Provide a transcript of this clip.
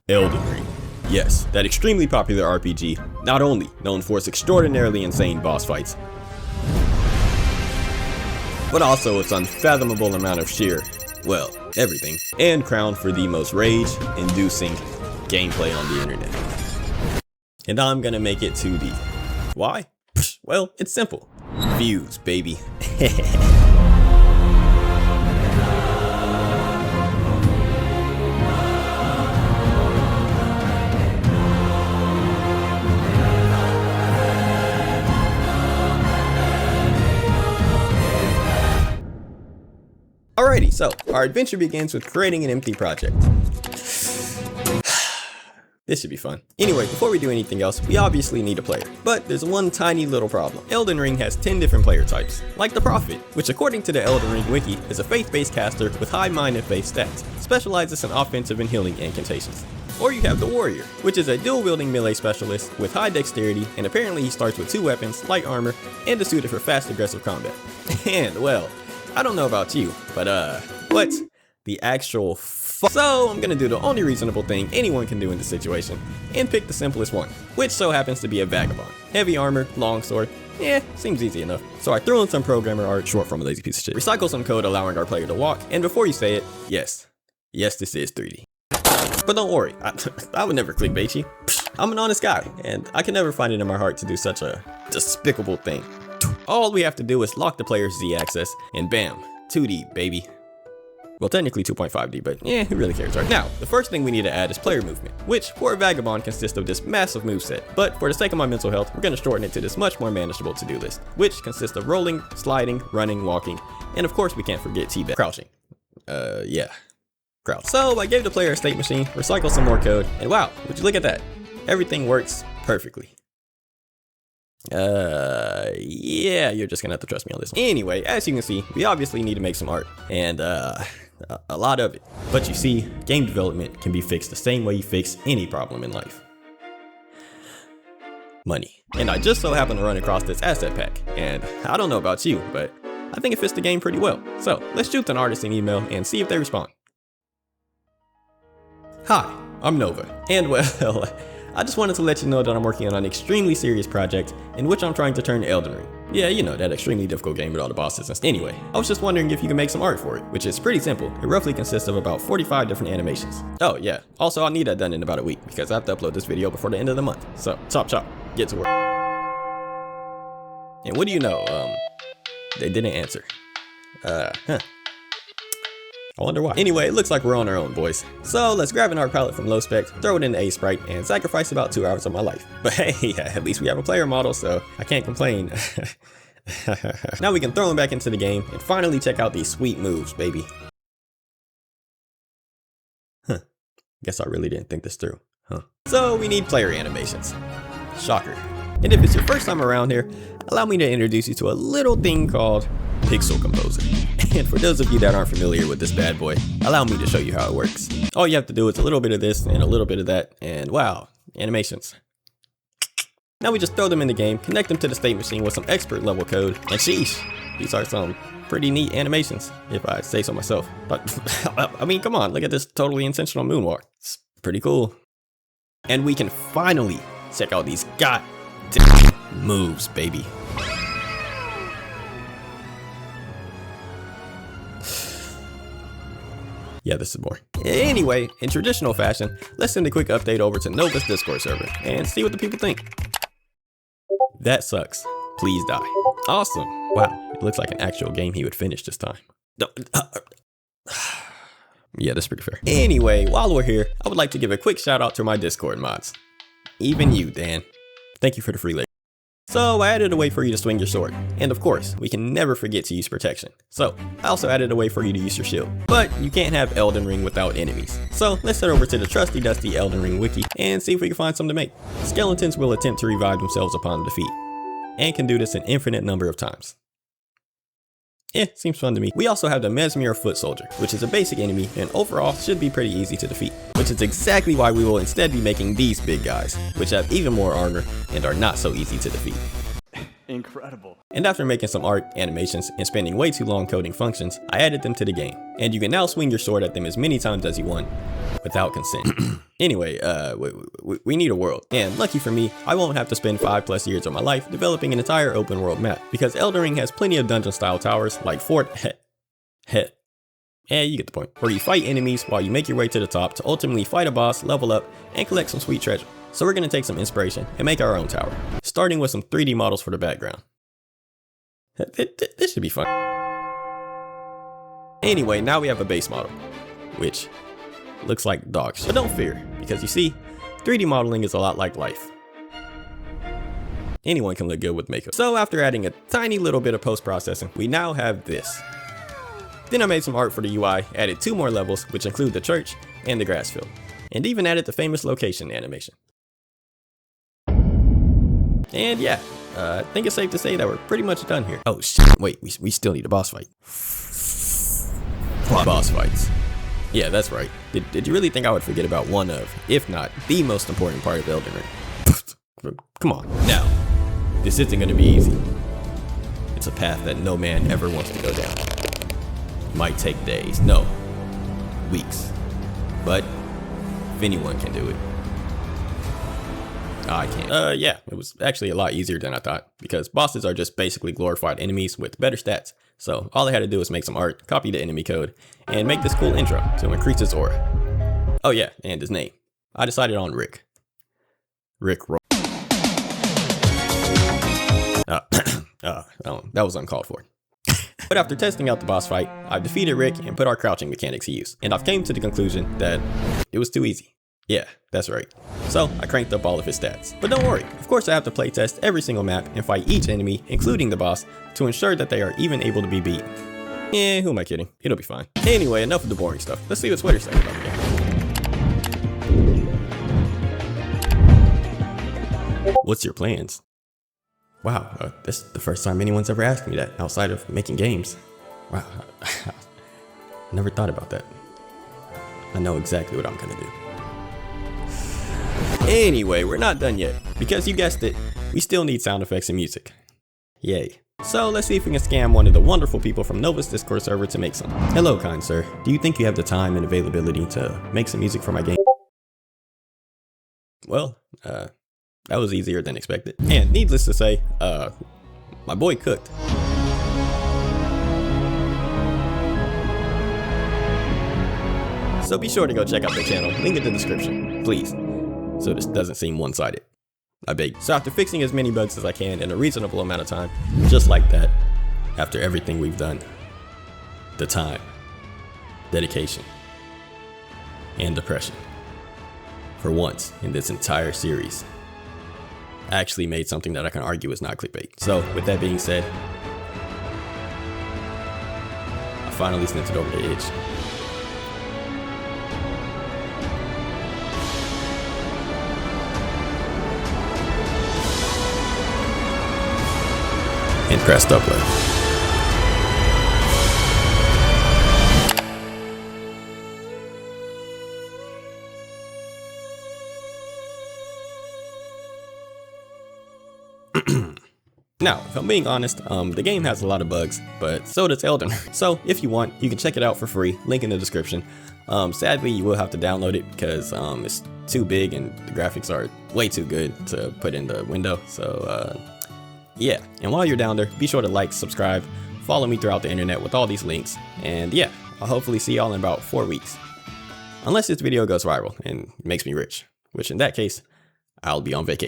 Elden Ring. Yes, that extremely popular RPG, not only known for its extraordinarily insane boss fights, but also its unfathomable amount of sheer, well, everything, and crowned for the most rage-inducing gameplay on the internet. And I'm gonna make it 2D. Why? Well, it's simple. Views, baby. Alrighty, so our adventure begins with creating an empty project. This should be fun. Anyway, before we do anything else, we obviously need a player. But there's one tiny little problem. Elden Ring has 10 different player types, like the Prophet, which according to the Elden Ring wiki is a faith-based caster with high mind and faith stats, specializes in offensive and healing incantations. Or you have the Warrior, which is a dual-wielding melee specialist with high dexterity, and apparently he starts with 2 weapons, light armor, and is suited for fast aggressive combat. And well, I don't know about you, but what the actual So I'm gonna do the only reasonable thing anyone can do in this situation, and pick the simplest one, which so happens to be a Vagabond. Heavy armor, longsword, seems easy enough. So I threw in some programmer art, short from a lazy piece of shit. Recycle some code allowing our player to walk, and before you say it, yes, this is 3D. But don't worry, I would never clickbait you. I'm an honest guy, and I can never find it in my heart to do such a despicable thing. All we have to do is lock the player's Z axis, and bam, 2D, baby. Well, technically 2.5D, but who really cares, right? Now, the first thing we need to add is player movement, which for a Vagabond consists of this massive moveset. But for the sake of my mental health, we're gonna shorten it to this much more manageable to-do list, which consists of rolling, sliding, running, walking, and of course we can't forget T-back. Crouching. Crouch. So I gave the player a state machine, recycled some more code, and wow, would you look at that? Everything works perfectly. You're just gonna have to trust me on this one. Anyway, as you can see, we obviously need to make some art, and a lot of it. But you see, game development can be fixed the same way you fix any problem in life. Money. And I just so happened to run across this asset pack, and I don't know about you, but I think it fits the game pretty well. So let's shoot an artist an email and see if they respond. Hi, I'm Nova, and well, I just wanted to let you know that I'm working on an extremely serious project in which I'm trying to turn Elden Ring. Yeah, you know, that extremely difficult game with all the bosses and stuff. Anyway, I was just wondering if you can make some art for it, which is pretty simple. It roughly consists of about 45 different animations. Oh yeah, also I'll need that done in about a week because I have to upload this video before the end of the month. So, chop, get to work. And what do you know, they didn't answer. I wonder why. Anyway, it looks like we're on our own, boys. So let's grab an art palette from Low Spec, throw it into A-Sprite, and sacrifice about 2 hours of my life. But hey, at least we have a player model, so I can't complain. Now we can throw him back into the game and finally check out these sweet moves, baby. Guess I really didn't think this through, So we need player animations. Shocker. And if it's your first time around here, allow me to introduce you to a little thing called Pixel Composer. And for those of you that aren't familiar with this bad boy, allow me to show you how it works. All you have to do is a little bit of this and a little bit of that, and wow, animations. Now we just throw them in the game, connect them to the state machine with some expert level code, and sheesh, these are some pretty neat animations, if I say so myself. But I mean, come on, look at this totally intentional moonwalk. It's pretty cool. And we can finally check out these goddamn moves, baby. Yeah, this is boring. Anyway, in traditional fashion, let's send a quick update over to Nova's Discord server and see what the people think. That sucks. Please die. Awesome. Wow, it looks like an actual game he would finish this time. Yeah, that's pretty fair. Anyway, while we're here, I would like to give a quick shout out to my Discord mods. Even you, Dan. Thank you for the free labor. So I added a way for you to swing your sword, and of course, we can never forget to use protection. So I also added a way for you to use your shield, but you can't have Elden Ring without enemies. So let's head over to the trusty dusty Elden Ring wiki and see if we can find some to make. Skeletons will attempt to revive themselves upon defeat, and can do this an infinite number of times. Seems fun to me. We also have the Mesmere Foot Soldier, which is a basic enemy and overall should be pretty easy to defeat, which is exactly why we will instead be making these big guys, which have even more armor and are not so easy to defeat. incredible. And after making some art, animations, and spending way too long coding functions, I added them to the game. And you can now swing your sword at them as many times as you want, without consent. Anyway, we need a world. And lucky for me, I won't have to spend 5+ years of my life developing an entire open world map, because Elden Ring has plenty of dungeon style towers like you get the point, where you fight enemies while you make your way to the top to ultimately fight a boss, level up, and collect some sweet treasure. So we're gonna take some inspiration and make our own tower, starting with some 3D models for the background. This should be fun. Anyway, now we have a base model, which looks like dog shit. But don't fear, because you see, 3D modeling is a lot like life. Anyone can look good with makeup. So after adding a tiny little bit of post-processing, we now have this. Then I made some art for the UI, added 2 more levels, which include the church and the grass field, and even added the famous location animation. And yeah, I think it's safe to say that we're pretty much done here. Oh shit, wait, we still need a boss fight. Boss fights. Yeah, that's right. Did you really think I would forget about one of, if not the most important part of Elden Ring? Come on. Now, this isn't gonna be easy. It's a path that no man ever wants to go down. Might take days, no, weeks, but if anyone can do it, I can. Yeah, it was actually a lot easier than I thought, because bosses are just basically glorified enemies with better stats. So all I had to do was make some art, copy the enemy code, and make this cool intro to increase his aura. Oh yeah, and his name. I decided on Rick. That was uncalled for. But after testing out the boss fight, I've defeated Rick and put our crouching mechanics to use. And I've came to the conclusion that it was too easy. Yeah, that's right. So I cranked up all of his stats. But don't worry, of course I have to playtest every single map and fight each enemy, including the boss, to ensure that they are even able to be beaten. Yeah, who am I kidding? It'll be fine. Anyway, enough of the boring stuff. Let's see what Twitter's saying about the game. What's your plans? Wow, that's the first time anyone's ever asked me that outside of making games. Wow, never thought about that. I know exactly what I'm gonna do. Anyway, we're not done yet, because you guessed it, we still need sound effects and music. Yay. So let's see if we can scam one of the wonderful people from Nova's Discord server to make some. Hello, kind sir. Do you think you have the time and availability to make some music for my game? Well, that was easier than expected. And needless to say, my boy cooked. So be sure to go check out the channel, link in the description, please, so this doesn't seem one-sided. I beg. So after fixing as many bugs as I can in a reasonable amount of time, just like that, after everything we've done, the time, dedication, and depression, for once in this entire series, I actually made something that I can argue is not clickbait. So with that being said, I finally sent it over the edge. And pressed upload. Now, if I'm being honest, the game has a lot of bugs, but so does Elden Ring. So if you want, you can check it out for free, link in the description. Sadly, you will have to download it because it's too big and the graphics are way too good to put in the window. So yeah, and while you're down there, be sure to like, subscribe, follow me throughout the internet with all these links. And yeah, I'll hopefully see y'all in about 4 weeks. Unless this video goes viral and makes me rich, which in that case, I'll be on vacation.